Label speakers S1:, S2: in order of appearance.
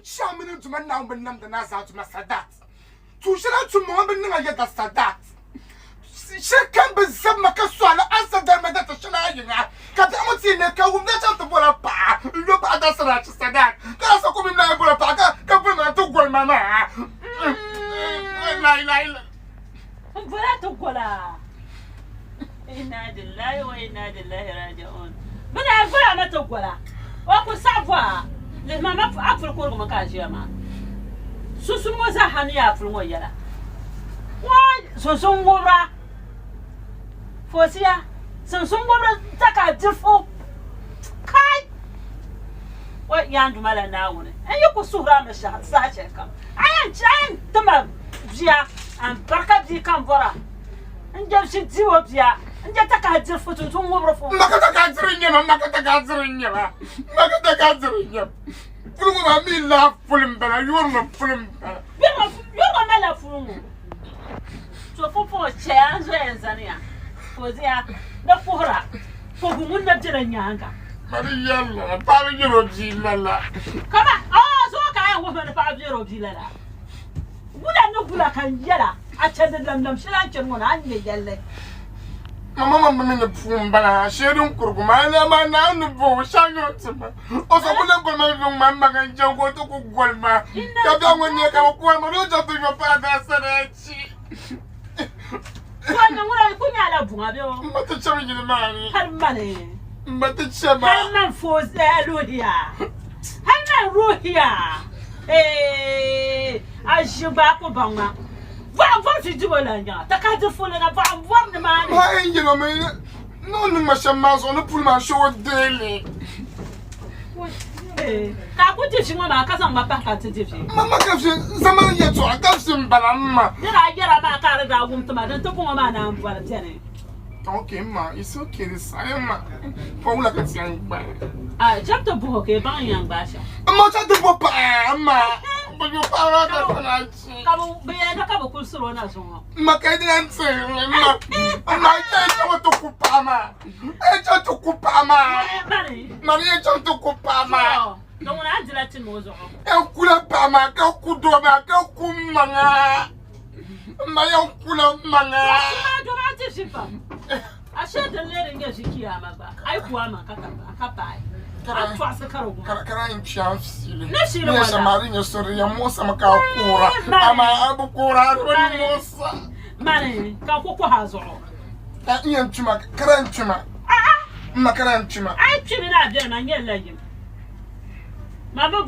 S1: shaman to my now, but none the Nasa to my Sadat. To shall to Mohammed, I get a Sadat. She can be some Macaswala, answer them at the Shanayana. Catamati in the cow, that's out the Bola. Look at us, Sadat. That's a coming Bola Paga, government to Guamama.
S2: Volato Gola. Inna lillahi wa inna ilaihi raji'un. Muna fara mata gola. Wa ku safa. Le mama afur ko kuma ka ji ma. Susu mo za hanu ya afur mo yara. Wa susu ngora. Fosia. Susu ngora taka jifo. Kai. Wa yandu mala na wune. An yi ku sura ma sha sa ce kam. Ayan tuma biya an barka bi kan bora. An jamshi jiwo biya. Nja taka jifo tun ngobro fo.
S1: Makata gazirinye. Fulungu ma mi la fulimbana, yoro fulimbana.
S2: Yoro mala fulungu. So fofo che anzo enzania. Fozia na fuhra. Fogumun na jira nyanga.
S1: Mariyalla, pa yoro jilala.
S2: Kama, so ka wo na pa yoro jilala. Bula no bula kan yala. A chede lam shilan chirmona anye yalle.
S1: Mama mama fumbala shedun kurguma na ma na nu bo shanyo tsima o so kula ko ma vu mama kan jango to ku golma ka ga wonne ka ko ma no jato yo pa da sarachi
S2: ko na ngura kunya la bunga be o
S1: mata chami ni mani
S2: har mane
S1: mata chama
S2: har man foze ruhiya har man ruhiya ajiba ko banga va tu dis voilà nya ta ka de fole na va voir de man
S1: ma engelo me no no ma chama so no pour ma show dele
S2: ka ku ti shinwa ma ka san ma pa ka ti ti
S1: mama ka fi zaman ya to ka fi mbalamma
S2: yara ma ka ra da gum tuma dan to kuma ma na amfara tene
S1: okay ma it's okay this I ma for la ka ti an ba
S2: jabta bu ke ban yang ba sha
S1: ma ta de bo pa ma but you power that one.
S2: Kamu biar nak kamu kulsuro na semua.
S1: Makanya ma jangan tu kupama. Jangan tu kupama. Mari jangan tu kupama.
S2: Kamu nak jelasin mozo.
S1: Kula pama, kau kudoma, kau kumanga. Maya kula manga.
S2: Cuma aja sih pak. Asyik dengar enggak sih kiamat pak. Ayo kuama kata.
S1: Kara in chance ile.
S2: Nashilo
S1: wala. Nesha marinha sori ya mosa makakura. Ama abukura wali mosa.
S2: Mane, ka ko hazo.
S1: Iya nchuma, kara nchuma. Makara nchuma.
S2: Ai chimi na bia na nyela yim. Mama